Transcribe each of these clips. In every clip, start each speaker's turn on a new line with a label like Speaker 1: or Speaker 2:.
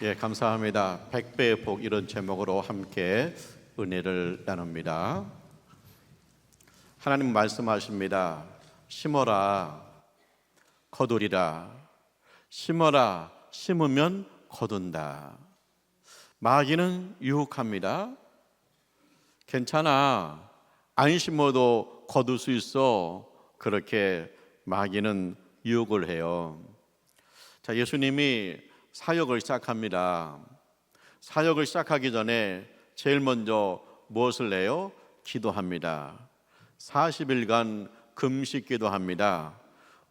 Speaker 1: 예, 감사합니다. 백배의 복 이런 제목으로 함께 은혜를 나눕니다. 하나님 말씀하십니다. 심어라, 거두리라. 심어라, 심으면 거둔다. 마귀는 유혹합니다. 괜찮아, 안 심어도 거둘 수 있어. 그렇게 마귀는 유혹을 해요. 자, 예수님이 사역을 시작합니다. 사역을 시작하기 전에 제일 먼저 무엇을 해요? 기도합니다. 40일간 금식 기도합니다.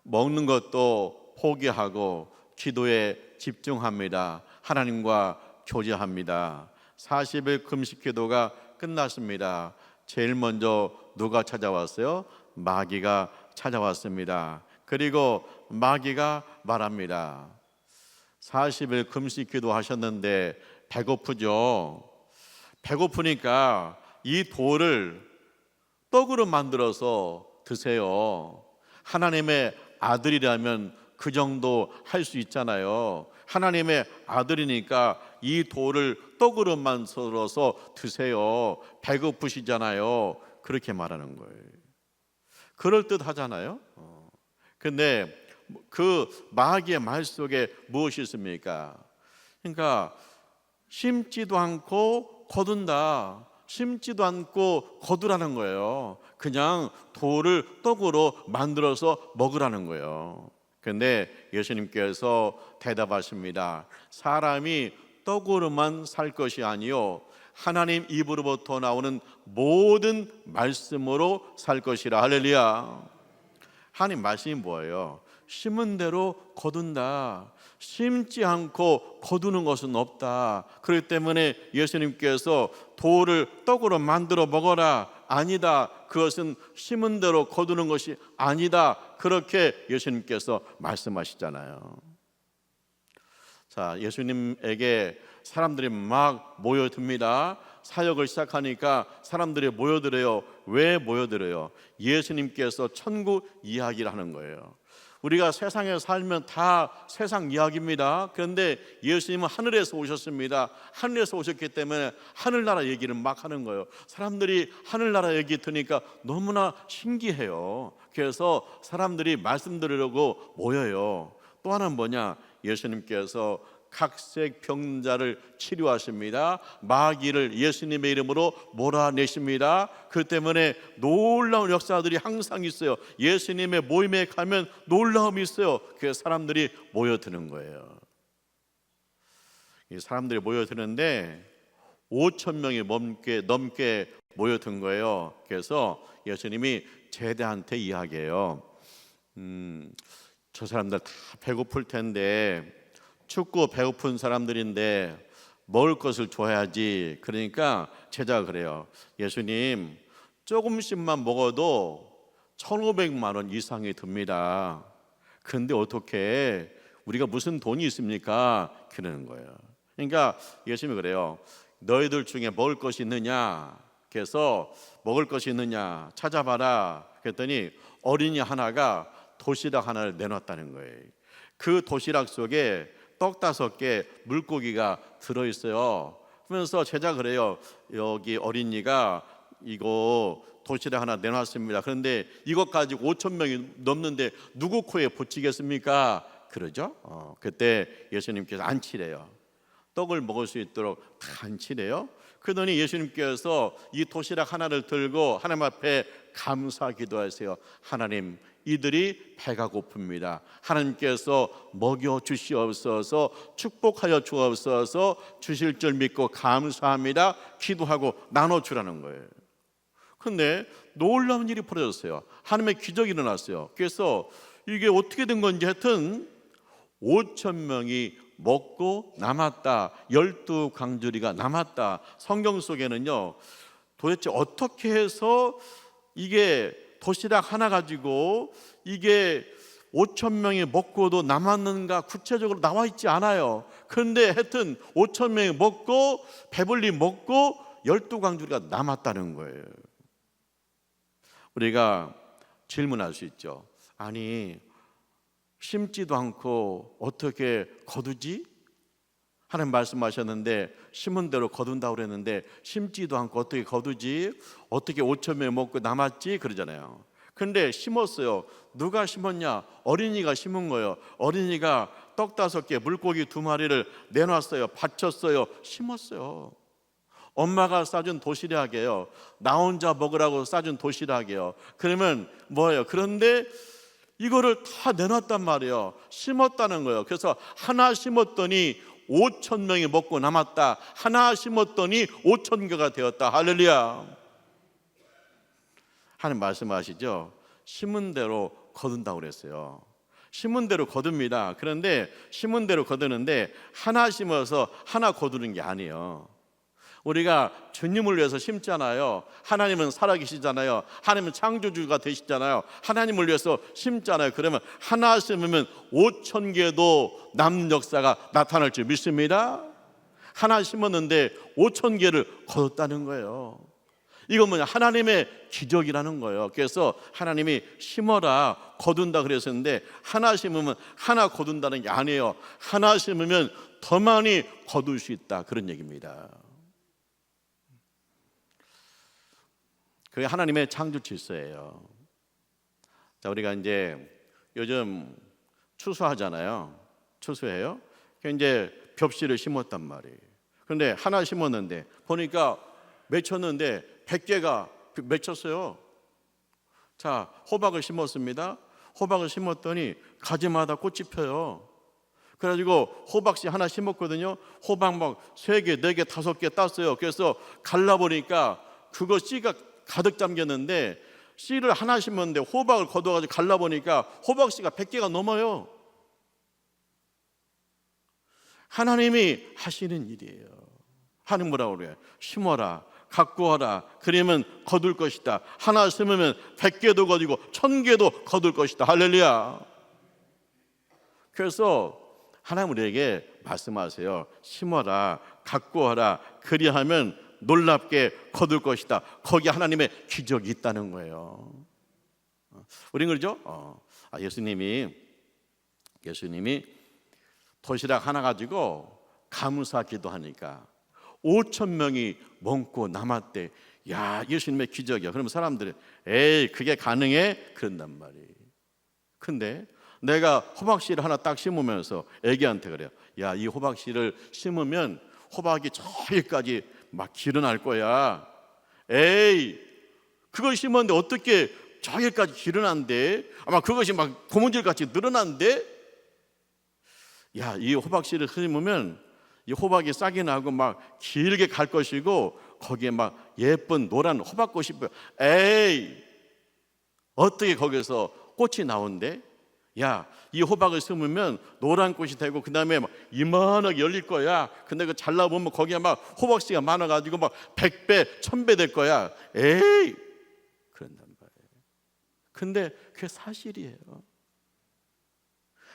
Speaker 1: 먹는 것도 포기하고 기도에 집중합니다. 하나님과 교제합니다. 40일 금식 기도가 끝났습니다. 제일 먼저 누가 찾아왔어요? 마귀가 찾아왔습니다. 그리고 마귀가 말합니다. 40일 금식 기도하셨는데 배고프죠? 배고프니까 이 돌을 떡으로 만들어서 드세요. 하나님의 아들이라면 그 정도 할 수 있잖아요. 하나님의 아들이니까 이 돌을 떡으로 만들어서 드세요. 배고프시잖아요. 그렇게 말하는 거예요. 그럴듯하잖아요. 근데 그 마귀의 말 속에 무엇이 있습니까? 그러니까 심지도 않고 거둔다. 심지도 않고 거두라는 거예요. 그냥 돌을 떡으로 만들어서 먹으라는 거예요. 그런데 예수님께서 대답하십니다. 사람이 떡으로만 살 것이 아니요 하나님 입으로부터 나오는 모든 말씀으로 살 것이라. 할렐루야. 하나님 말씀이 뭐예요? 심은 대로 거둔다. 심지 않고 거두는 것은 없다. 그렇기 때문에 예수님께서 돌을 떡으로 만들어 먹어라. 아니다. 그것은 심은 대로 거두는 것이 아니다. 그렇게 예수님께서 말씀하시잖아요. 자, 예수님에게 사람들이 막 모여듭니다. 사역을 시작하니까 사람들이 모여들어요. 왜 모여들어요? 예수님께서 천국 이야기를 하는 거예요. 우리가 세상에 살면 다 세상 이야기입니다. 그런데 예수님은 하늘에서 오셨습니다. 하늘에서 오셨기 때문에 하늘나라 얘기를 막 하는 거예요. 사람들이 하늘나라 얘기 들으니까 너무나 신기해요. 그래서 사람들이 말씀 들으려고 모여요. 또 하나는 뭐냐? 예수님께서 각색 병자를 치료하십니다. 마귀를 예수님의 이름으로 몰아내십니다. 그 때문에 놀라운 역사들이 항상 있어요. 예수님의 모임에 가면 놀라움이 있어요. 그래서 사람들이 모여드는 거예요. 이 사람들이 모여드는데 5천 명이 넘게 모여든 거예요. 그래서 예수님이 제자한테 이야기해요. 저 사람들 다 배고플 텐데 춥고 배고픈 사람들인데 먹을 것을 줘야지. 그러니까 제자가 그래요. 예수님, 조금씩만 먹어도 1,500만 원 이상이 듭니다. 그런데 어떻게 우리가 무슨 돈이 있습니까? 그러는 거예요. 그러니까 예수님이 그래요. 너희들 중에 먹을 것이 있느냐? 그래서 먹을 것이 있느냐 찾아봐라. 그랬더니 어린이 하나가 도시락 하나를 내놨다는 거예요. 그 도시락 속에 떡 5개, 물고기가 들어있어요. 그러면서 제자가 그래요. 여기 어린이가 이거 도시락 하나 내놨습니다. 그런데 이것 가지고 5천 명이 넘는데 누구 코에 붙이겠습니까? 그러죠. 그때 예수님께서 안치래요. 떡을 먹을 수 있도록 다 안치래요. 그러더니 예수님께서 이 도시락 하나를 들고 하나님 앞에 감사 기도하세요. 하나님, 이들이 배가 고픕니다. 하나님께서 먹여 주시옵소서, 축복하여 주옵소서, 주실 줄 믿고 감사합니다. 기도하고 나눠주라는 거예요. 그런데 놀라운 일이 벌어졌어요. 하나님의 기적이 일어났어요. 그래서 이게 어떻게 된 건지 하여튼 5천 명이 먹고 남았다. 12광주리가 남았다. 성경 속에는요, 도대체 어떻게 해서 이게 도시락 하나 가지고 이게 5천 명이 먹고도 남았는가 구체적으로 나와 있지 않아요. 그런데 하여튼 5천 명이 먹고 배불리 먹고 12광주리가 남았다는 거예요. 우리가 질문할 수 있죠. 아니, 심지도 않고 어떻게 거두지? 하나님 말씀하셨는데 심은 대로 거둔다고 그랬는데 심지도 않고 어떻게 거두지? 어떻게 5천 명이 먹고 남았지? 그러잖아요. 근데 심었어요. 누가 심었냐? 어린이가 심은 거예요. 어린이가 떡 5개, 물고기 2마리를 내놨어요. 바쳤어요. 심었어요. 엄마가 싸준 도시락이에요. 나 혼자 먹으라고 싸준 도시락이에요. 그러면 뭐예요? 그런데 이거를 다 내놨단 말이에요. 심었다는 거예요. 그래서 하나 심었더니 5천 명이 먹고 남았다. 하나 심었더니 5천 개가 되었다. 할렐루야. 하나님 말씀하시죠. 심은 대로 거둔다고 그랬어요. 심은 대로 거둡니다. 그런데 심은 대로 거두는데 하나 심어서 하나 거두는 게 아니에요. 우리가 주님을 위해서 심잖아요. 하나님은 살아계시잖아요. 하나님은 창조주가 되시잖아요. 하나님을 위해서 심잖아요. 그러면 하나 심으면 5천 개도 남는 역사가 나타날 줄 믿습니다. 하나 심었는데 5천 개를 거뒀다는 거예요. 이건 뭐냐? 하나님의 기적이라는 거예요. 그래서 하나님이 심어라 거둔다 그랬었는데 하나 심으면 하나 거둔다는 게 아니에요. 하나 심으면 더 많이 거둘 수 있다, 그런 얘기입니다. 그게 하나님의 창조 질서예요. 자, 우리가 이제 요즘 추수하잖아요. 추수해요. 이제 벽실을 심었단 말이에요. 그런데 하나 심었는데 보니까 맺혔는데 100개가 맺혔어요. 자, 호박을 심었습니다. 호박을 심었더니 가지마다 꽃이 펴요. 그래가지고 호박씨 하나 심었거든요. 호박 막 3개, 4개, 5개 땄어요. 그래서 갈라보니까 그거 씨가 가득 잠겼는데 씨를 하나 심었는데 호박을 걷어가지고 갈라보니까 호박씨가 100개가 넘어요. 하나님이 하시는 일이에요. 하나님 뭐라고 그래요? 심어라, 갖고 와라, 그러면 거둘 것이다. 하나 심으면 100개도 거두고 1000개도 거둘 것이다. 할렐루야. 그래서 하나님 우리에게 말씀하세요. 심어라, 갖고 와라, 그리하면 놀랍게 거둘 것이다. 거기 하나님의 기적이 있다는 거예요. 우린 그러죠? 예수님이 도시락 하나 가지고 감사 기도하니까 5천 명이 먹고 남았대. 야, 예수님의 기적이야. 그러면 사람들이 에이, 그게 가능해? 그런단 말이에요. 근데 내가 호박씨를 하나 딱 심으면서 애기한테 그래요. 야, 이 호박씨를 심으면 호박이 저기까지 막 길어날 거야. 에이, 그걸 심었는데 어떻게 저기까지 길어난대? 아마 그것이 막 고무줄같이 늘어난대? 야, 이 호박씨를 심으면 이 호박이 싹이 나고 막 길게 갈 것이고 거기에 막 예쁜 노란 호박꽃이 보여. 에이, 어떻게 거기서 꽃이 나온대? 야, 이 호박을 심으면 노란 꽃이 되고 그 다음에 막 이만하게 열릴 거야. 근데 그 잘라보면 거기에 막 호박씨가 많아가지고 막 100배, 1000배 될 거야. 에이, 그런단 말이에요. 근데 그게 사실이에요.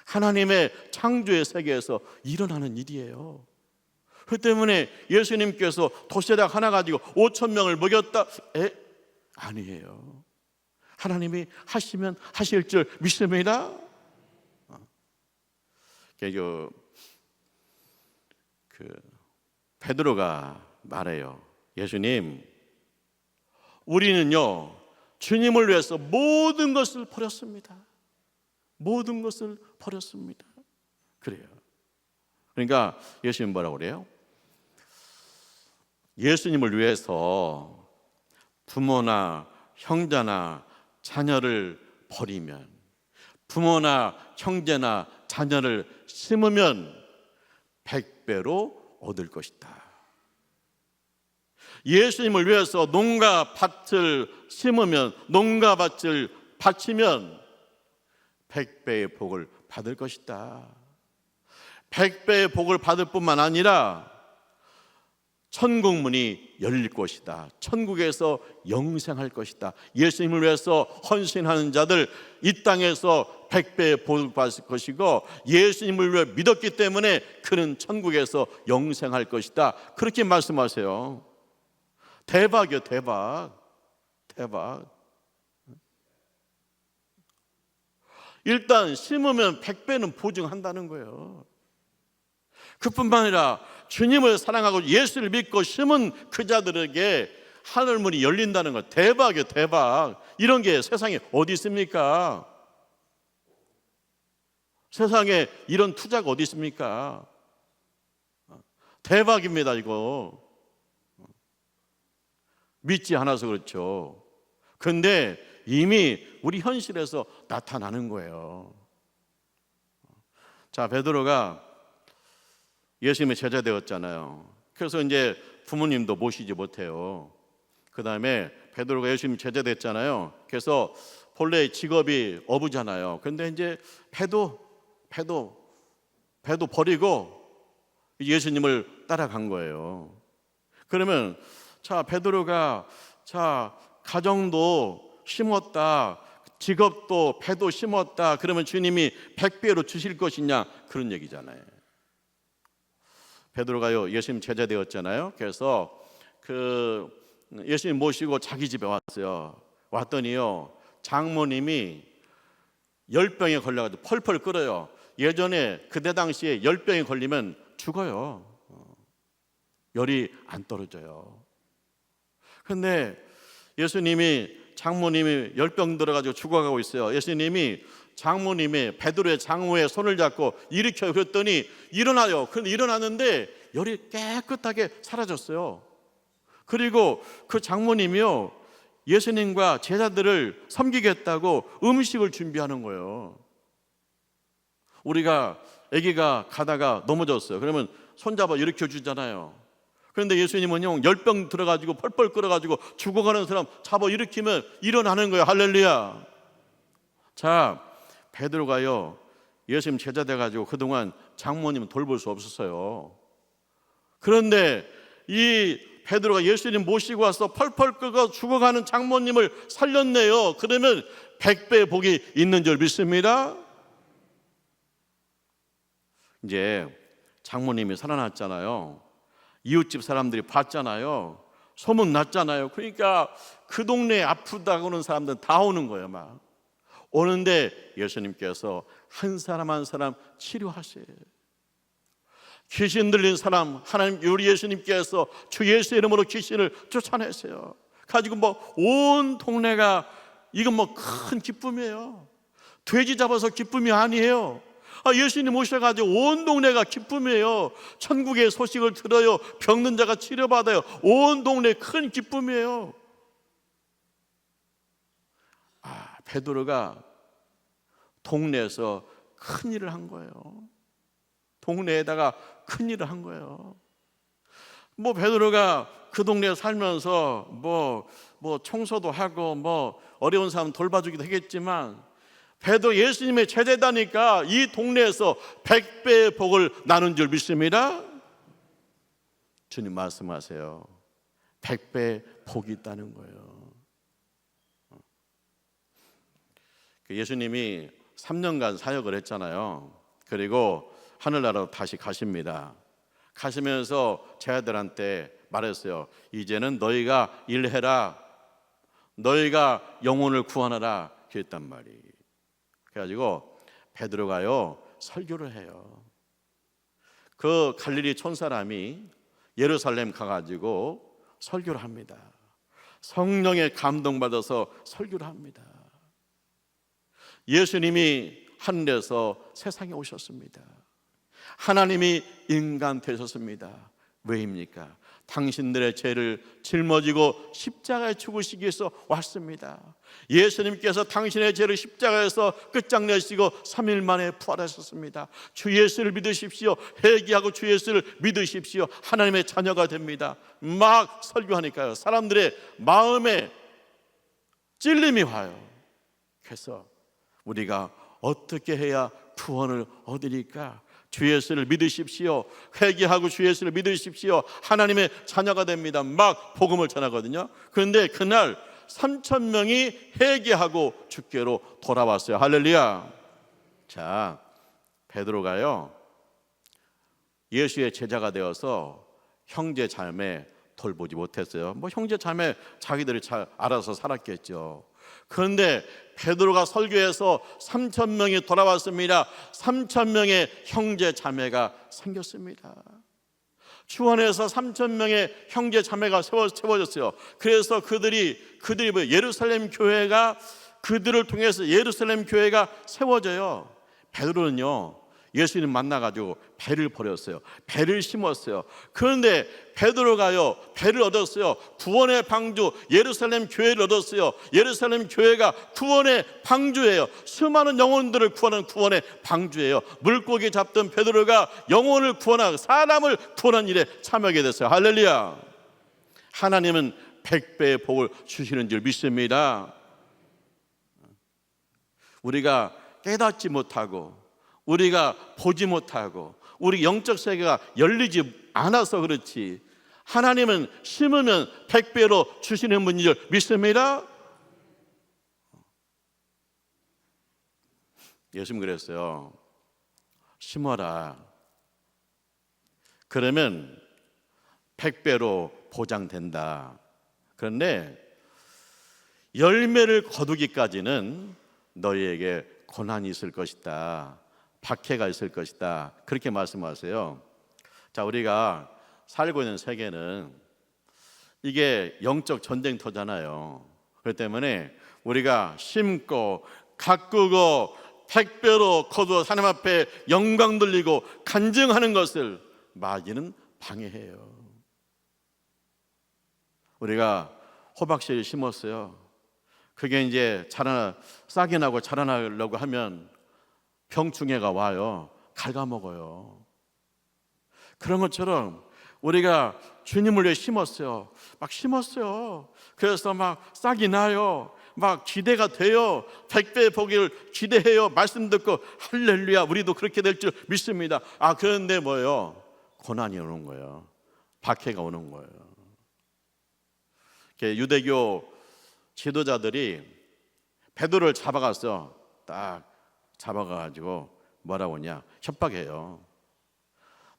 Speaker 1: 하나님의 창조의 세계에서 일어나는 일이에요. 그 때문에 예수님께서 도시락 하나 가지고 5천 명을 먹였다? 아니에요. 하나님이 하시면 하실 줄 믿습니다. 베드로가 말해요. 예수님, 우리는요 주님을 위해서 모든 것을 버렸습니다. 모든 것을 버렸습니다. 그래요. 그러니까 예수님 뭐라고 그래요? 예수님을 위해서 부모나 형제나 자녀를 버리면, 부모나 형제나 자녀를 심으면 100배로 얻을 것이다. 예수님을 위해서 농가 밭을 심으면, 농가 밭을 바치면 100배의 복을 받을 것이다. 100배의 복을 받을 뿐만 아니라 천국 문이 열릴 것이다. 천국에서 영생할 것이다. 예수님을 위해서 헌신하는 자들 이 땅에서 100배의 복을 받을 것이고, 예수님을 위해 믿었기 때문에 그는 천국에서 영생할 것이다. 그렇게 말씀하세요. 대박이요, 대박. 대박. 일단 심으면 100배는 보증한다는 거예요. 그뿐만 아니라 주님을 사랑하고 예수를 믿고 심은 그 자들에게 하늘문이 열린다는 것, 대박이에요, 대박. 이런 게 세상에 어디 있습니까? 세상에 이런 투자가 어디 있습니까? 대박입니다, 이거. 믿지 않아서 그렇죠. 근데 이미 우리 현실에서 나타나는 거예요. 자, 베드로가 예수님의 제자 되었잖아요. 그래서 이제 부모님도 모시지 못해요. 그 다음에 베드로가 예수님 제자 됐잖아요. 그래서 본래 직업이 어부잖아요. 근데 이제 배도 버리고 예수님을 따라간 거예요. 그러면 자, 베드로가 자, 가정도 심었다, 직업도 배도 심었다, 그러면 주님이 100배로 주실 것이냐, 그런 얘기잖아요. 베드로가요 예수님 제자 되었잖아요. 그래서 그 예수님 모시고 자기 집에 왔어요. 왔더니요 장모님이 열병에 걸려가지고 펄펄 끓어요. 예전에 그때 당시에 열병에 걸리면 죽어요. 열이 안 떨어져요. 근데 장모님이 열병 들어가지고 죽어가고 있어요. 예수님이 장모님의 베드로의 장모의 손을 잡고 일으켜요. 그랬더니 일어나요. 그런데 일어났는데 열이 깨끗하게 사라졌어요. 그리고 그 장모님이요 예수님과 제자들을 섬기겠다고 음식을 준비하는 거예요. 우리가 아기가 가다가 넘어졌어요. 그러면 손잡아 일으켜 주잖아요. 그런데 예수님은요 열병 들어가지고 펄펄 끓어가지고 죽어가는 사람 잡아 일으키면 일어나는 거예요. 할렐루야. 자, 베드로가요 예수님 제자 돼가지고 그동안 장모님 돌볼 수 없었어요. 그런데 이 베드로가 예수님 모시고 와서 펄펄 끓어 죽어가는 장모님을 살렸네요. 그러면 100배 복이 있는 줄 믿습니다. 이제 장모님이 살아났잖아요. 이웃집 사람들이 봤잖아요. 소문 났잖아요. 그러니까 그 동네에 아프다고 하는 사람들은 다 오는 거예요. 막 오는데 예수님께서 한 사람 한 사람 치료하세요. 귀신 들린 사람 하나님 우리 예수님께서 주 예수의 이름으로 귀신을 쫓아내세요. 가지고 뭐 온 동네가 이건 뭐 큰 기쁨이에요. 돼지 잡아서 기쁨이 아니에요. 예수님 오셔가지고 온 동네가 기쁨이에요. 천국의 소식을 들어요. 병든 자가 치료받아요. 온 동네 큰 기쁨이에요. 베드로가 동네에서 큰 일을 한 거예요. 동네에다가 큰 일을 한 거예요. 뭐 베드로가 그 동네에 살면서 뭐 청소도 하고 뭐 어려운 사람 돌봐주기도 하겠지만 베드로 예수님의 제자다니까 이 동네에서 100배의 복을 나눈 줄 믿습니다. 주님 말씀하세요. 100배의 복이 있다는 거예요. 예수님이 3년간 사역을 했잖아요. 그리고 하늘나라로 다시 가십니다. 가시면서 제자들한테 말했어요. 이제는 너희가 일해라. 너희가 영혼을 구원하라. 그랬단 말이에요. 그래가지고 베드로가요 설교를 해요. 그 갈릴리 촌사람이 예루살렘 가가지고 설교를 합니다. 성령에 감동받아서 설교를 합니다. 예수님이 하늘에서 세상에 오셨습니다. 하나님이 인간 되셨습니다. 왜입니까? 당신들의 죄를 짊어지고 십자가에 죽으시기 위해서 왔습니다. 예수님께서 당신의 죄를 십자가에서 끝장내시고 3일 만에 부활하셨습니다. 주 예수를 믿으십시오. 회개하고 주 예수를 믿으십시오. 하나님의 자녀가 됩니다. 막 설교하니까요 사람들의 마음에 찔림이 와요. 그래서 우리가 어떻게 해야 구원을 얻으니까 주 예수를 믿으십시오. 회개하고 주 예수를 믿으십시오. 하나님의 자녀가 됩니다. 막 복음을 전하거든요. 그런데 그날 3,000명이 회개하고 주께로 돌아왔어요. 할렐루야. 자, 베드로가요 예수의 제자가 되어서 형제 자매 돌보지 못했어요. 뭐 형제 자매 자기들이 잘 알아서 살았겠죠. 그런데 베드로가 설교해서 3,000명이 돌아왔습니다. 3,000명의 형제 자매가 생겼습니다. 주 안에서 3,000명의 형제 자매가 세워졌어요. 그래서 그들이 예루살렘 교회가, 그들을 통해서 예루살렘 교회가 세워져요. 베드로는요, 예수님 만나가지고 배를 버렸어요. 배를 심었어요. 그런데 베드로가요, 배를 얻었어요. 구원의 방주 예루살렘 교회를 얻었어요. 예루살렘 교회가 구원의 방주예요. 수많은 영혼들을 구하는 구원의 방주예요. 물고기 잡던 베드로가 영혼을 구원하고 사람을 구원한 일에 참여하게 됐어요. 할렐루야. 하나님은 100배의 복을 주시는 줄 믿습니다. 우리가 깨닫지 못하고, 우리가 보지 못하고, 우리 영적 세계가 열리지 않아서 그렇지, 하나님은 심으면 100배로 주시는 분인 줄 믿습니다. 예수님 그랬어요. 심어라. 그러면 100배로 보장된다. 그런데 열매를 거두기까지는 너희에게 고난이 있을 것이다. 박해가 있을 것이다. 그렇게 말씀하세요. 자, 우리가 살고 있는 세계는 이게 영적 전쟁터잖아요. 그렇기 때문에 우리가 심고 가꾸고 100배로 거두어 하나님 앞에 영광 돌리고 간증하는 것을 마귀는 방해해요. 우리가 호박씨를 심었어요. 그게 이제 싹이 나고 자라나려고 하면 병충해가 와요. 갉아먹어요. 그런 것처럼 우리가 주님을 위해 심었어요. 막 심었어요. 그래서 막 싹이 나요. 막 기대가 돼요. 100배의 복을 기대해요. 말씀 듣고 할렐루야, 우리도 그렇게 될 줄 믿습니다. 그런데 뭐예요? 고난이 오는 거예요. 박해가 오는 거예요. 유대교 지도자들이 베드로를 잡아갔어. 딱 잡아가지고 뭐라고 하냐, 협박해요.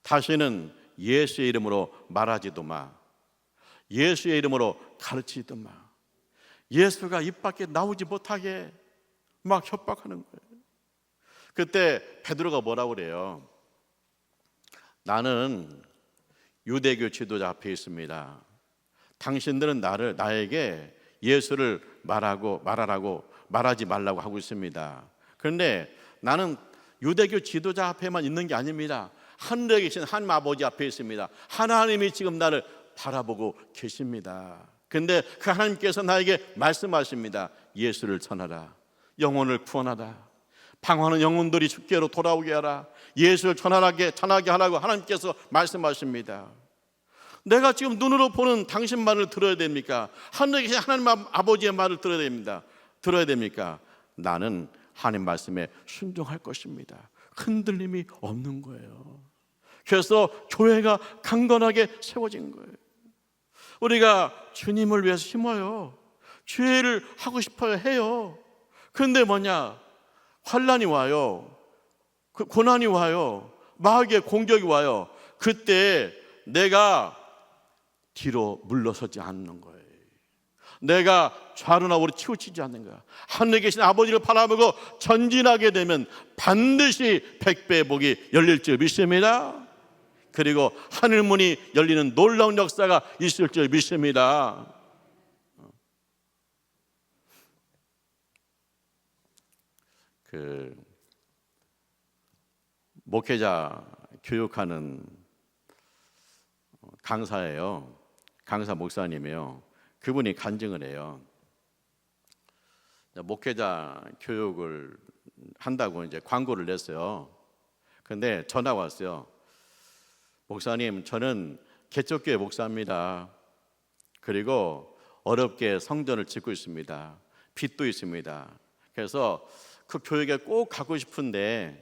Speaker 1: 다시는 예수의 이름으로 말하지도 마. 예수의 이름으로 가르치지도 마. 예수가 입 밖에 나오지 못하게 막 협박하는 거예요. 그때 베드로가 뭐라고 그래요? 나는 유대교 지도자 앞에 있습니다. 당신들은 나에게 예수를 말하지 말라고 하고 있습니다. 그런데 나는 유대교 지도자 앞에만 있는 게 아닙니다. 하늘에 계신 하나님 아버지 앞에 있습니다. 하나님이 지금 나를 바라보고 계십니다. 그런데 그 하나님께서 나에게 말씀하십니다. 예수를 전하라. 영혼을 구원하라. 방황하는 영혼들이 주께로 돌아오게 하라. 예수를 전하게 하라고 하나님께서 말씀하십니다. 내가 지금 눈으로 보는 당신 말을 들어야 됩니까? 하늘에 계신 하나님 아버지의 말을 들어야 됩니까? 나는 하나님 말씀에 순종할 것입니다. 흔들림이 없는 거예요. 그래서 교회가 강건하게 세워진 거예요. 우리가 주님을 위해서 심어요. 죄를 하고 싶어요. 해요. 그런데 뭐냐? 환난이 와요. 고난이 와요. 마귀의 공격이 와요. 그때 내가 뒤로 물러서지 않는 거예요. 내가 좌로나 우로 치우치지 않는 거야. 하늘에 계신 아버지를 바라보고 전진하게 되면 반드시 100배의 복이 열릴 줄 믿습니다. 그리고 하늘문이 열리는 놀라운 역사가 있을 줄 믿습니다. 목회자 교육하는 강사예요. 강사 목사님이에요. 그분이 간증을 해요. 목회자 교육을 한다고 이제 광고를 냈어요. 근데 전화가 왔어요. 목사님, 저는 개척교회 목사입니다. 그리고 어렵게 성전을 짓고 있습니다. 빚도 있습니다. 그래서 그 교육에 꼭 가고 싶은데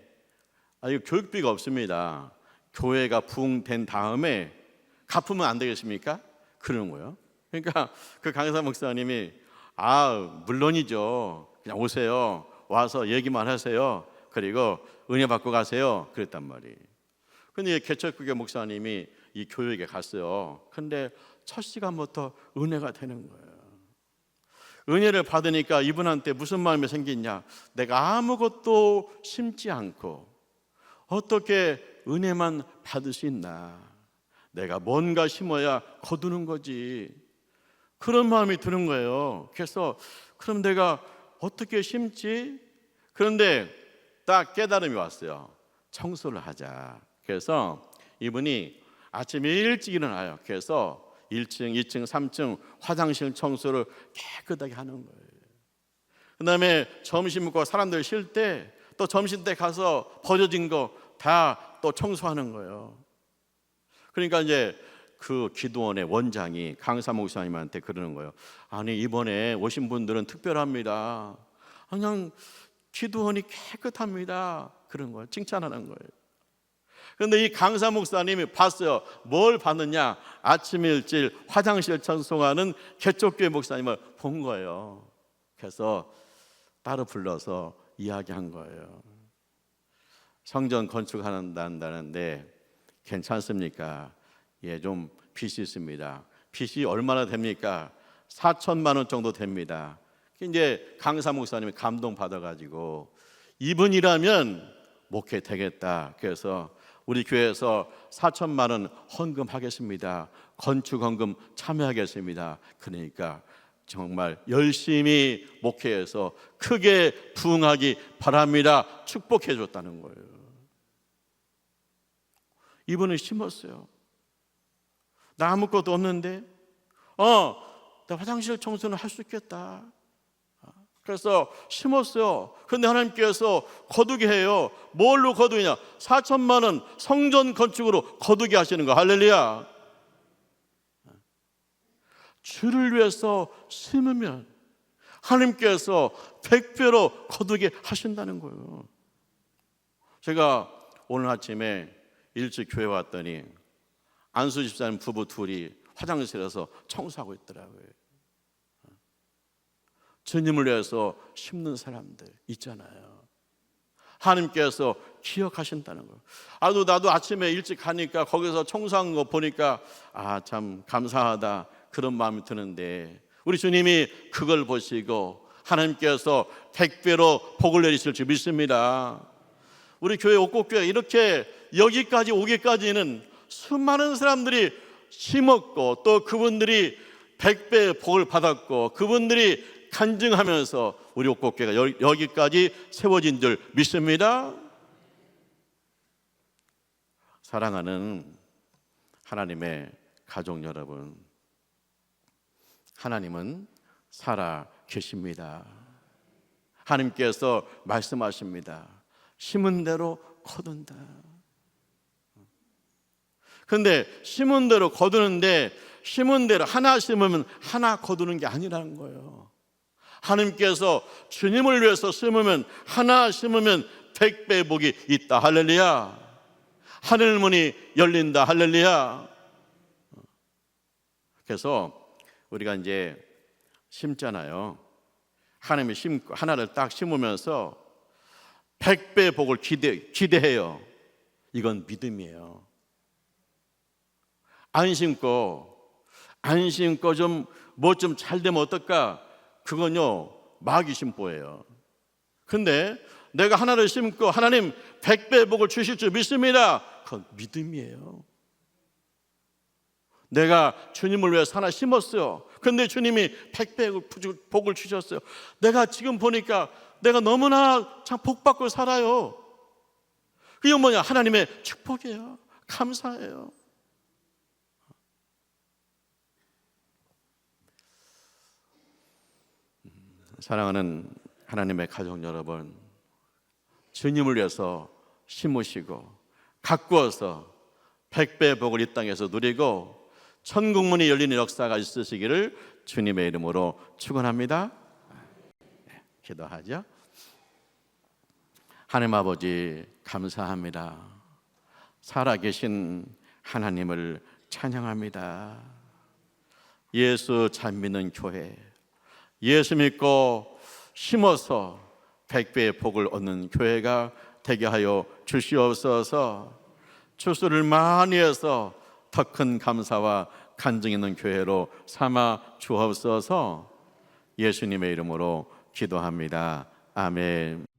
Speaker 1: 이거 교육비가 없습니다. 교회가 부흥된 다음에 갚으면 안 되겠습니까? 그러는 거예요. 그러니까 그 강사 목사님이 물론이죠. 그냥 오세요. 와서 얘기만 하세요. 그리고 은혜 받고 가세요. 그랬단 말이에요. 근데 개척교회 목사님이 이 교육에 갔어요. 근데 첫 시간부터 은혜가 되는 거예요. 은혜를 받으니까 이분한테 무슨 마음이 생겼냐? 내가 아무것도 심지 않고 어떻게 은혜만 받을 수 있나? 내가 뭔가 심어야 거두는 거지. 그런 마음이 드는 거예요. 그래서 그럼 내가 어떻게 심지? 그런데 딱 깨달음이 왔어요. 청소를 하자. 그래서 이분이 아침에 일찍 일어나요. 그래서 1층, 2층, 3층 화장실 청소를 깨끗하게 하는 거예요. 그 다음에 점심 먹고 사람들 쉴 때 또 점심 때 가서 버려진 거 다 또 청소하는 거예요. 그러니까 이제 그 기도원의 원장이 강사 목사님한테 그러는 거예요. 아니, 이번에 오신 분들은 특별합니다. 그냥 기도원이 깨끗합니다. 그런 거예요. 칭찬하는 거예요. 그런데 이 강사 목사님이 봤어요. 뭘 봤느냐? 아침 일찍 화장실 청소하는 개척교회 목사님을 본 거예요. 그래서 따로 불러서 이야기한 거예요. 성전 건축한다는데 괜찮습니까? 예, 좀 빚이 있습니다. 빚이 얼마나 됩니까? 4천만 원 정도 됩니다. 이제 강사 목사님이 감동 받아가지고 이분이라면 목회 되겠다. 그래서 우리 교회에서 4천만 원 헌금하겠습니다. 건축 헌금 참여하겠습니다. 그러니까 정말 열심히 목회해서 크게 부흥하기 바랍니다. 축복해 줬다는 거예요. 이분은 심었어요. 나 아무것도 없는데 나 화장실 청소는 할 수 있겠다. 그래서 심었어요. 그런데 하나님께서 거두게 해요. 뭘로 거두냐? 4천만 원 성전 건축으로 거두게 하시는 거. 할렐루야. 주를 위해서 심으면 하나님께서 100배로 거두게 하신다는 거예요. 제가 오늘 아침에 일찍 교회 왔더니 안수 집사님 부부 둘이 화장실에서 청소하고 있더라고요. 주님을 위해서 심는 사람들 있잖아요. 하나님께서 기억하신다는 거예요. 나도 아침에 일찍 가니까 거기서 청소한 거 보니까 참 감사하다 그런 마음이 드는데 우리 주님이 그걸 보시고 하나님께서 100배로 복을 내리실 줄 믿습니다. 우리 교회 옥곡교회 이렇게 여기까지 오기까지는 수많은 사람들이 심었고 또 그분들이 100배의 복을 받았고 그분들이 간증하면서 우리 옥곡교회가 여기까지 세워진 줄 믿습니다. 사랑하는 하나님의 가족 여러분, 하나님은 살아 계십니다. 하나님께서 말씀하십니다. 심은 대로 거둔다. 그런데 심은 대로 거두는데 심은 대로 하나 심으면 하나 거두는 게 아니라는 거예요. 하나님께서 주님을 위해서 심으면 하나 심으면 100배 복이 있다. 할렐루야. 하늘 문이 열린다. 할렐루야. 그래서 우리가 이제 심잖아요. 하나님이 심고 하나를 딱 심으면서 100배 복을 기대해요. 이건 믿음이에요. 안 심고 좀 뭐 좀 잘 되면 어떨까? 그건요 마귀 심보예요. 근데 내가 하나를 심고 하나님 100배 복을 주실 줄 믿습니다. 그건 믿음이에요. 내가 주님을 위해서 하나 심었어요. 그런데 주님이 100배 복을 주셨어요. 내가 지금 보니까 내가 너무나 참 복받고 살아요. 그게 뭐냐? 하나님의 축복이에요. 감사해요. 사랑하는 하나님의 가족 여러분, 주님을 위해서 심으시고 가꾸어서 100배 복을 이 땅에서 누리고 천국문이 열리는 역사가 있으시기를 주님의 이름으로 축원합니다. 기도하죠. 하나님 아버지 감사합니다. 살아계신 하나님을 찬양합니다. 예수 잘 믿는 교회, 예수 믿고 심어서 100배의 복을 얻는 교회가 되게 하여 주시옵소서. 추수를 많이 해서 더 큰 감사와 간증 있는 교회로 삼아 주옵소서. 예수님의 이름으로 기도합니다. 아멘.